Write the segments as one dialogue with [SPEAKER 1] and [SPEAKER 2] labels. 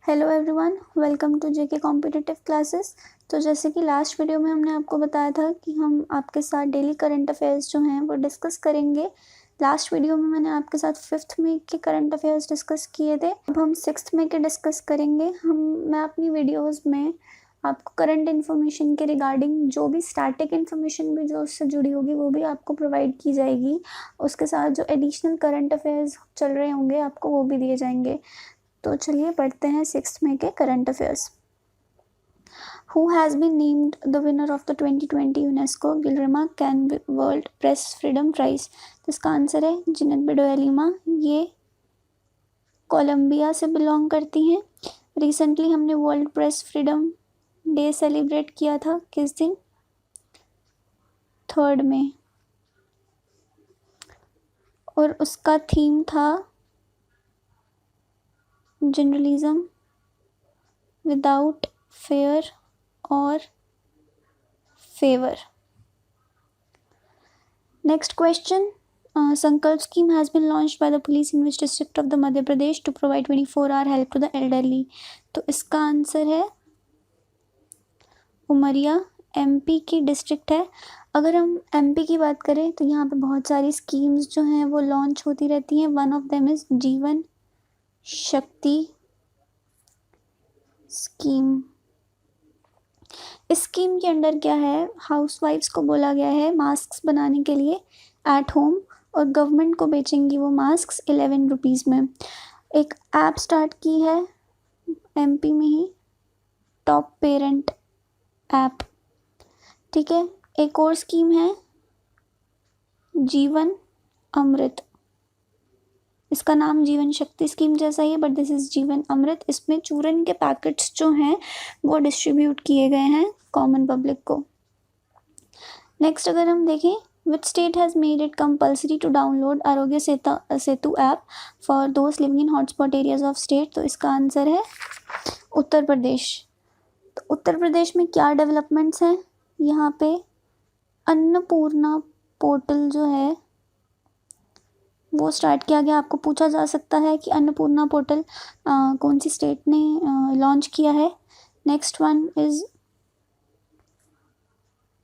[SPEAKER 1] Hello everyone, welcome to J K competitive classes. तो जैसे कि लास्ट वीडियो में हमने आपको बताया था कि हम आपके साथ डेली करंट अफेयर्स जो हैं वो डिस्कस करेंगे। लास्ट वीडियो में मैंने आपके साथ 5th मई के करंट अफेयर्स डिस्कस किए थे। अब हम 6th मई के डिस्कस करेंगे। मैं अपनी वीडियोस में आपको करंट इन्फॉर्मेशन के रिगार्डिंग जो भी स्टैटिक इन्फॉर्मेशन भी जो उससे जुड़ी होगी वो भी आपको प्रोवाइड की जाएगी। उसके साथ जो एडिशनल करंट अफेयर्स चल रहे होंगे आपको वो भी दिए जाएंगे। तो चलिए पढ़ते हैं 6th मई के current affairs. Who has been named the winner of the 2020 UNESCO Guillermo Can World Press Freedom Prize? तो इसका आंसर है जिनेट बेडोएलिमा। ये कोलंबिया से बिलोंग करती हैं। रिसेंटली हमने world press freedom day celebrate किया था। किस दिन? 3 मई। और उसका थीम था जर्नलिज्म विदाउट फेयर और favour. Next question. Sankalp scheme has been launched by the police in which district of the Madhya Pradesh to provide 24-hour help to the elderly? तो इसका आंसर है उमरिया, एमपी की district है। अगर हम MP की बात करें तो यहाँ पे बहुत सारी स्कीम्स जो हैं वो लॉन्च होती रहती हैं। वन ऑफ देम इज जीवन शक्ति स्कीम। इस स्कीम के अंडर क्या है, हाउसवाइफ्स को बोला गया है मास्क बनाने के लिए एट होम, और गवर्नमेंट को बेचेंगी वो मास्क 11 रुपीज़ में। एक ऐप स्टार्ट की है एमपी में ही, टॉप पेरेंट ऐप। ठीक है, एक और स्कीम है जीवन अमृत। इसका नाम जीवन शक्ति स्कीम जैसा ही है बट दिस इज जीवन अमृत। इसमें चूरन के पैकेट्स जो हैं वो डिस्ट्रीब्यूट किए गए हैं कॉमन पब्लिक को। नेक्स्ट अगर हम देखें, which state has made it compulsory to download Aarogya Setu app for those living in hotspot areas of state? तो इसका आंसर है उत्तर प्रदेश। तो उत्तर प्रदेश में क्या डेवलपमेंट्स हैं? यहाँ पे अन्नपूर्णा पोर्टल जो है वो स्टार्ट किया गया। आपको पूछा जा सकता है कि अन्नपूर्णा पोर्टल कौन सी स्टेट ने लॉन्च किया है। Next one is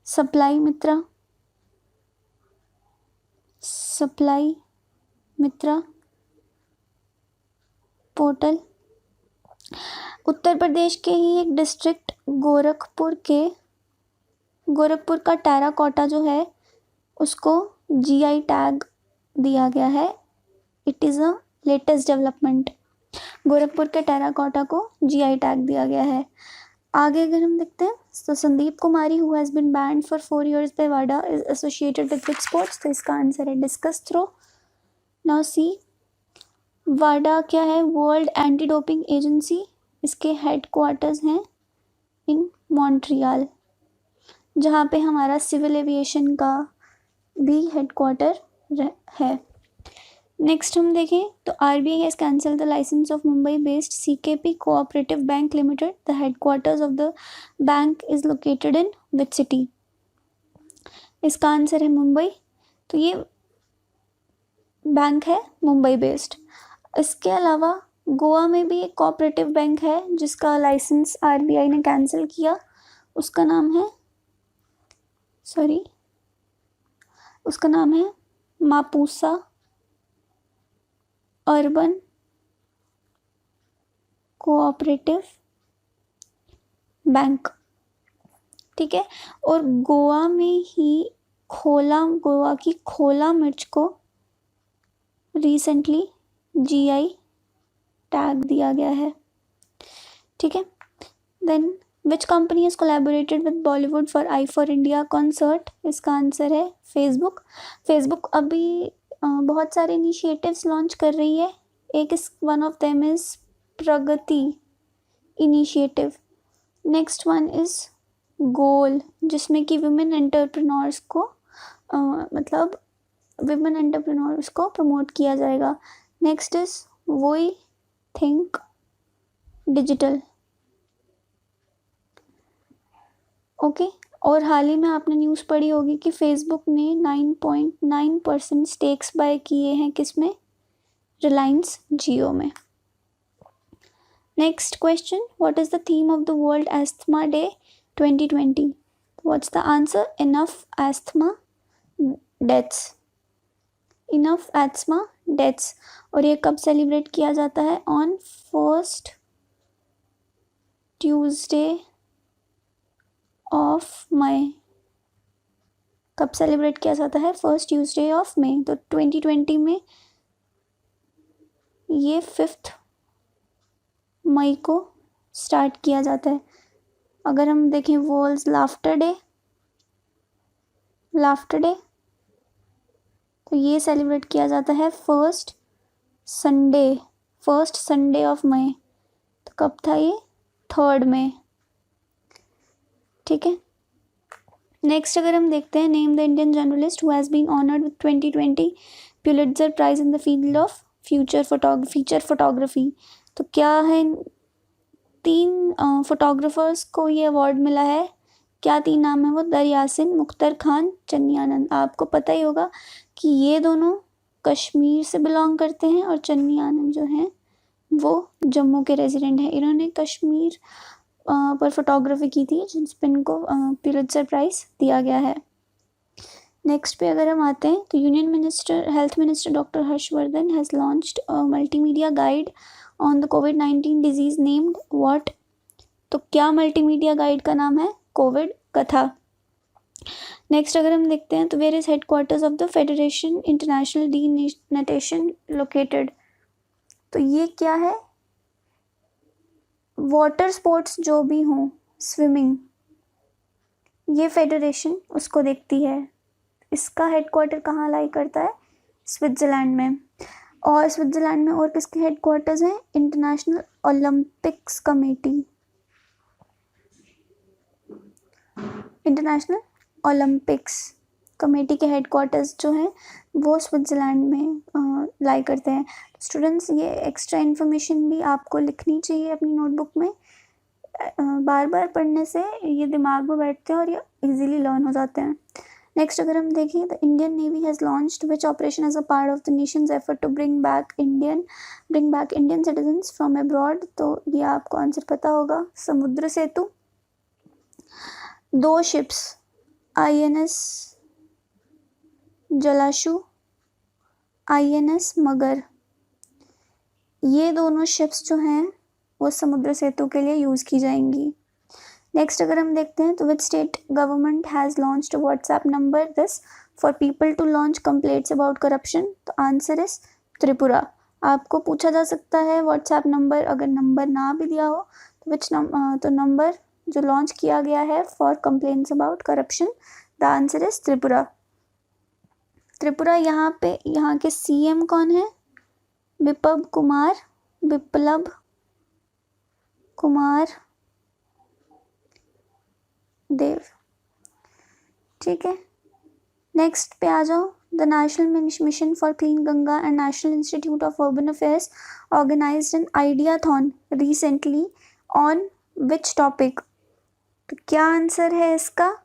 [SPEAKER 1] supply Mitra portal. उत्तर प्रदेश के ही एक डिस्ट्रिक्ट गोरखपुर का टेराकोटा जो है उसको जीआई टैग दिया गया है। It is a latest development. Gorakhpur के टेराकोटा को जीआई टैग दिया गया है। आगे अगर हम देखते हैं तो Sandeep Kumari who has been banned for 4 years by वाडा is associated with which sports? तो इसका आंसर है डिस्कस थ्रो। नाउ सी, वाडा क्या है? World anti doping agency. इसके हेडक्वार्टर्स हैं इन मॉन्ट्रियल, जहाँ पे हमारा सिविल एविएशन का भी हेडक्वार्टर है। नेक्स्ट हम देखें तो RBI has cancel the licence of Mumbai based CKP cooperative bank limited. The headquarters of the bank is located in which city? इसका आंसर है मुंबई। तो ये बैंक है मुंबई बेस्ड। इसके अलावा गोवा में भी एक कोऑपरेटिव बैंक है जिसका लाइसेंस आरबीआई ने कैंसिल किया। उसका नाम है मापुसा अर्बन कोऑपरेटिव बैंक। ठीक है, और गोवा में ही गोवा की खोला मिर्च को रिसेंटली जीआई टैग दिया गया है। ठीक है, then which company has collaborated with Bollywood for I for India concert? इसका आंसर है फेसबुक अभी बहुत सारे इनिशिएटिव्स लॉन्च कर रही है। One of them is Pragati initiative. Next one is goal, जिसमें कि वुमेन एंटरप्रेन्योर्स को प्रमोट किया जाएगा। Next is we think digital. Okay, और हाल ही में आपने न्यूज़ पढ़ी होगी कि फेसबुक ने 9.9% स्टेक्स बाय किए हैं किसमें? रिलायंस जियो में। Next question, what is the theme of the World Asthma Day 2020? What's the answer? Enough asthma deaths. Enough asthma deaths. और ये कब सेलिब्रेट किया जाता है? On first Tuesday of May. कब सेलिब्रेट किया जाता है? First Tuesday of May. तो 2020 में ये 5 मई को स्टार्ट किया जाता है। अगर हम देखें वर्ल्ड लाफ्टर डे तो ये सेलिब्रेट किया जाता है फर्स्ट संडे ऑफ मई। तो कब था ये? 3 मई। ठीक है। नेक्स्ट अगर हम देखते हैं, name the Indian journalist who has been honoured with 2020 Pulitzer prize in the field of feature photography. तो क्या है? 3 फोटोग्राफर्स को ये अवार्ड मिला है। क्या 3 नाम है वो? दर यासिन, मुख्तर खान, चन्नी आनंद। आपको पता ही होगा कि ये दोनों कश्मीर से बिलोंग करते हैं और चन्नी आनंद जो हैं वो जम्मू के रेजिडेंट हैं। इन्होंने कश्मीर पर फोटोग्राफी की थी, जिस पर इनको पुलित्जर प्राइज़ दिया गया है। नेक्स्ट पे अगर हम आते हैं तो health minister doctor Harshvardhan has launched a multimedia guide on the covid disease named what? तो क्या मल्टीमीडिया गाइड का नाम है? कोविड कथा। नेक्स्ट अगर हम देखते हैं तो where is headquarters of the federation international de natation located? तो ये क्या है? वाटर स्पोर्ट्स जो भी हों, स्विमिंग, ये फेडरेशन उसको देखती है। इसका हेडक्वार्टर कहाँ लाई करता है? स्विट्ज़रलैंड में। और स्विट्ज़रलैंड में और किसके हेडक्वार्टर्स हैं? International Olympics committee. International Olympics committee के हेडक्वार्टर्स जो हैं वो स्विट्ज़रलैंड में लाई करते हैं। स्टूडेंट्स, ये एक्स्ट्रा इन्फॉर्मेशन भी आपको लिखनी चाहिए अपनी नोटबुक में। बार बार पढ़ने से ये दिमाग में बैठते हैं और ये इजीली लर्न हो जाते हैं। नेक्स्ट अगर हम देखें, the Indian navy has launched which operation as a part of the nation's effort to bring back Indian citizens from abroad? तो ये आपको आंसर पता होगा, Samudra Setu. 2 ships INS Jalashwa, INS Magar, ये दोनों शिप्स जो हैं वो समुद्र सेतु के लिए यूज़ की जाएंगी। नेक्स्ट अगर हम देखते हैं तो which state government has launched WhatsApp number this for people to launch complaints about corruption? तो आंसर इज त्रिपुरा। आपको पूछा जा सकता है व्हाट्सएप नंबर, अगर नंबर ना भी दिया हो तो नंबर जो लॉन्च किया गया है for complaints about corruption, the answer is Tripura. यहाँ के CM कौन है? विप्लव कुमार देव। ठीक है। नेक्स्ट पे आ जाओ, the national mission for clean Ganga and national institute of urban affairs organised an ideathon recently on which topic? तो क्या आंसर है इसका?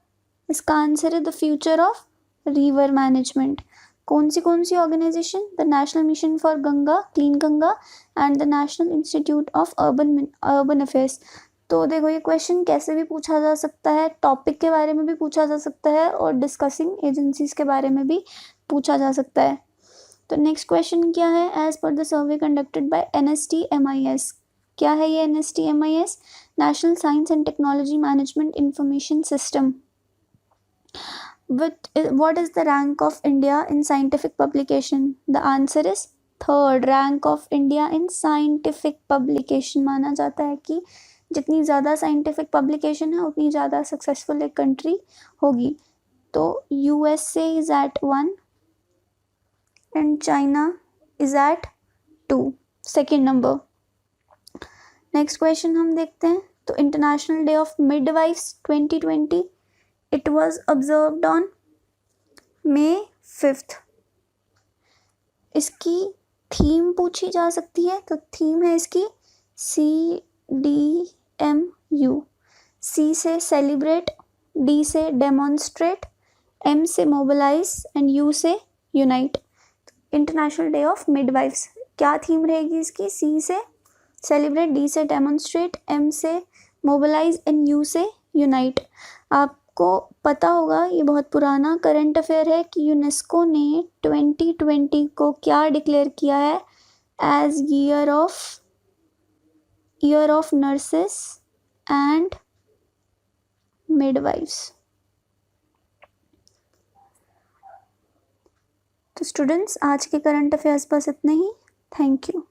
[SPEAKER 1] इसका आंसर है the future of river management. कौन सी organisation? The national mission for Ganga, clean Ganga and the national institute of urban affairs. तो देखो, ये क्वेश्चन कैसे भी पूछा जा सकता है, टॉपिक के बारे में भी पूछा जा सकता है और डिस्कसिंग एजेंसीज के बारे में भी पूछा जा सकता है। तो नेक्स्ट क्वेश्चन क्या है? As per the survey conducted by NST-MIS। क्या है ये NST-MIS? National science and technology management information system. What is the rank of India in scientific publication? The answer is 3rd rank of India in scientific publication। माना जाता है कि जितनी ज़्यादा scientific publication है उतनी ज़्यादा सक्सेसफुल एक कंट्री होगी। तो USA is at 1 and China is at 2, second number। Next question हम देखते हैं, तो international day of midwives 2020 it was observed on May 5। इसकी थीम पूछी जा सकती है, तो थीम है इसकी CDMU। C से सेलिब्रेट, D से डेमोन्स्ट्रेट, M से मोबिलाइज एंड U से unite. International day of midwives, क्या थीम रहेगी इसकी? C से सेलिब्रेट, डी से डेमोन्स्ट्रेट, एम से मोबिलाइज एंड यू से यूनाइट। आपको पता होगा ये बहुत पुराना करंट अफेयर है कि यूनेस्को ने 2020 को क्या डिक्लेयर किया है as year of nurses and midwives. तो स्टूडेंट्स आज के करंट अफेयर्स बस इतने ही। Thank you.